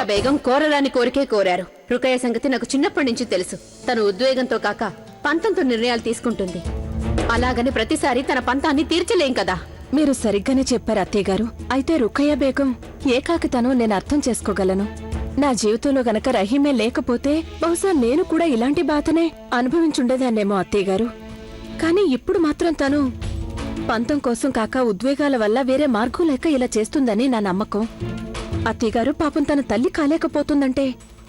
రుకయ్య బేగం కోరరాని కోరికే కోరారు. రుకయ్య సంగతి నాకు చిన్నప్పటి నుంచి తెలుసు. తను ఉద్వేగంతో కాక పంతంతో నిర్ణయాలు తీసుకుంటుంది. అలాగని ప్రతిసారి తన పంతాన్ని తీర్చలేం కదా. మీరు సరిగ్గానే చెప్పారు అత్తయ్యగారు. అయితే రుకయ్య బేగం ఏకాకితనం నేను అర్థం చేసుకోగలను. నా జీవితంలో గనక రహీమే లేకపోతే బహుశా నేను కూడా ఇలాంటి బాధనే అనుభవించుండేదాన్నేమో అత్తయ్యగారు. కానీ ఇప్పుడు మాత్రం తను పంతం కోసం కాక ఉద్వేగాల వల్ల వేరే మార్గం లేక ఇలా చేస్తుందని నా నమ్మకం. అత్తయ్యగారు పాపం తన తల్లి కాలేకపోతుందంటే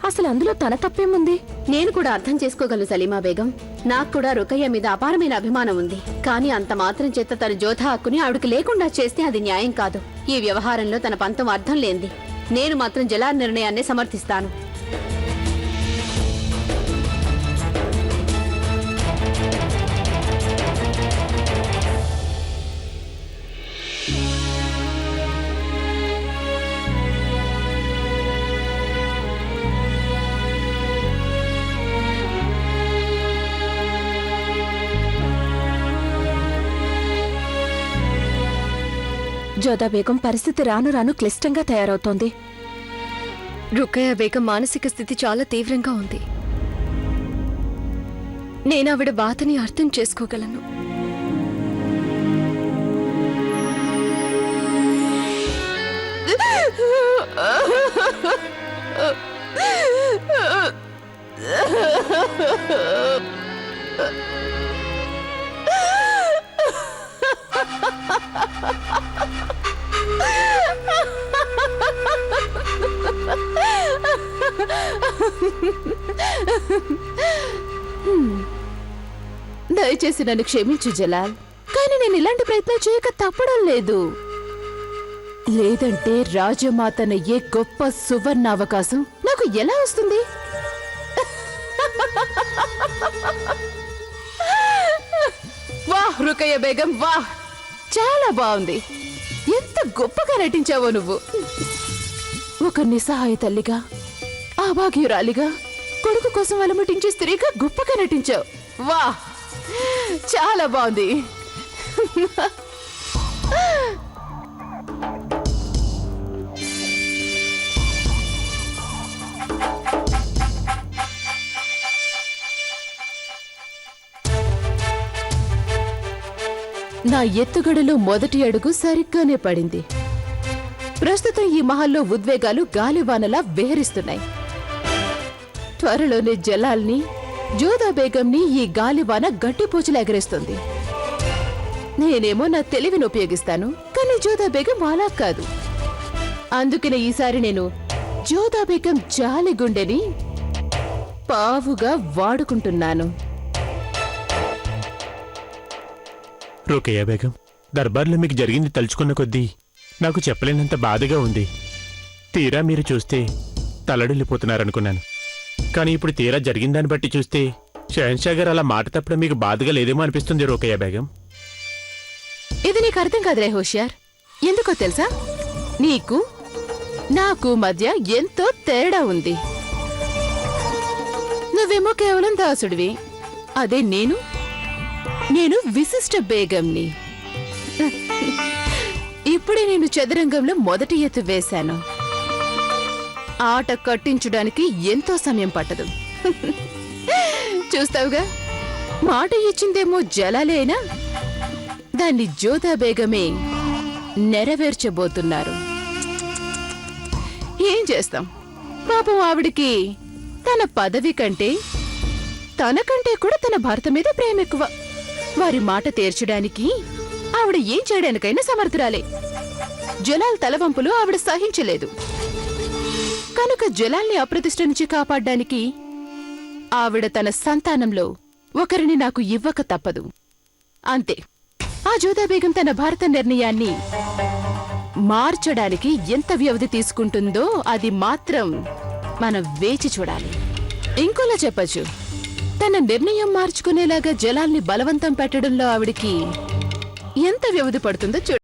అసలు అందులో తన తప్పేముంది? నేను కూడా అర్థం చేసుకోగలను సలీమా బేగం. నాకు కూడా రుకయ్య మీద అపారమైన అభిమానం ఉంది. కానీ అంత మాత్రం చేత తన జోధా హక్కుని ఆవిడకి లేకుండా చేస్తే అది న్యాయం కాదు. ఈ వ్యవహారంలో తన పంతం అర్థం లేంది. నేను మాత్రం జలాల్ నిర్ణయాన్ని సమర్థిస్తాను. జోదా బేగం పరిస్థితి రాను రాను క్లిష్టంగా తయారవుతోంది. రుకయ్య బేగం మానసిక స్థితి చాలా తీవ్రంగా ఉంది. నేను ఆవిడ బాధని అర్థం చేసుకోగలను. దయచేసి నన్ను క్షమించు జలాల్. కానీ నేను ఇలాంటి ప్రయత్నం చేయక తప్పడం లేదు. లేదంటే రాజమాతనయ్యే గొప్ప సువర్ణ అవకాశం నాకు ఎలా వస్తుంది? వాహ్ రుకయ్య బేగం, వాహ్, చాలా బాగుంది. ఎంత గొప్పగా నటించావో నువ్వు. ఒక నిస్సహాయ తల్లిగా, అభాగ్యురాలిగా, కొడుకు కోసం అలమటించే స్త్రీగా గొప్పగా నటించావు. వాహ్, చాలా బాగుంది. నా ఎత్తుగడలో మొదటి అడుగు సరిగ్గానే పడింది. ప్రస్తుతం ఈ మహల్లో ఉద్వేగాలు గాలివానలా విహరిస్తున్నాయి. త్వరలోనే జలాల్ని, జోదా బేగంని ఈ గాలివాన గట్టిపోచులు ఎగరేస్తుంది. నేనేమో నా తెలివిని ఉపయోగిస్తాను, కానీ జోదా బేగం అలా కాదు. అందుకనే ఈసారి నేను జోదా బేగం జాలిగుండెని పావుగా వాడుకుంటున్నాను. రుకయ్య బేగం, దర్బార్లో మీకు జరిగింది తలుచుకున్న కొద్దీ నాకు చెప్పలేనంత బాధగా ఉంది. తీరా మీరు చూస్తే తల్లడిల్లిపోతున్నారనుకున్నాను. కానీ ఇప్పుడు తీరా జరిగిన దాన్ని బట్టి చూస్తే షహన్షా గారు అలా మాట తప్పడం మీకు బాధగా లేదేమో అనిపిస్తుంది రుకయ్య బేగం. ఇది నీకు అర్థం కాదురే హోషియార్. ఎందుకో తెలుసా? నీకు నాకు మధ్య ఎంతో తేడా ఉంది. నువ్వేమో కేవలం దాసుడివి, అదే నేను విశిష్ట బేగంని. ఇప్పుడే నేను చదరంగంలో మొదటి ఎత్తు వేశాను. ఆట కట్టించడానికి ఎంతో సమయం పట్టదు. చూస్తావుగా, మాట ఇచ్చిందేమో జలాలే అయినా దాన్ని జోదా బేగమే నెరవేర్చబోతున్నారు. ఏం చేస్తాం, పాపం ఆవిడికి తన పదవి కంటే తనకంటే కూడా తన భర్త మీద ప్రేమ ఎక్కువ. వారి మాట తీర్చడానికి ఆవిడ ఏం చేయడానికైనా సమర్థురాలే. జలాల్ తలవంపులు ఆవిడ సహించలేదు. కనుక జలాల్ని అప్రతిష్ఠ నుంచి కాపాడ్డానికి ఆవిడ తన సంతానంలో ఒకరిని నాకు ఇవ్వక తప్పదు. అంతే. ఆ జోదా బేగం తన భారత నిర్ణయాన్ని మార్చడానికి ఎంత వ్యవధి తీసుకుంటుందో అది మాత్రం మనం వేచి చూడాలి. ఇంకోలా చెప్పచ్చు, తన నిర్ణయం మార్చుకునేలాగా జలాల్ని బలవంతం పెట్టడంలో ఆవిడికి ఎంత వ్యవధి పడుతుందో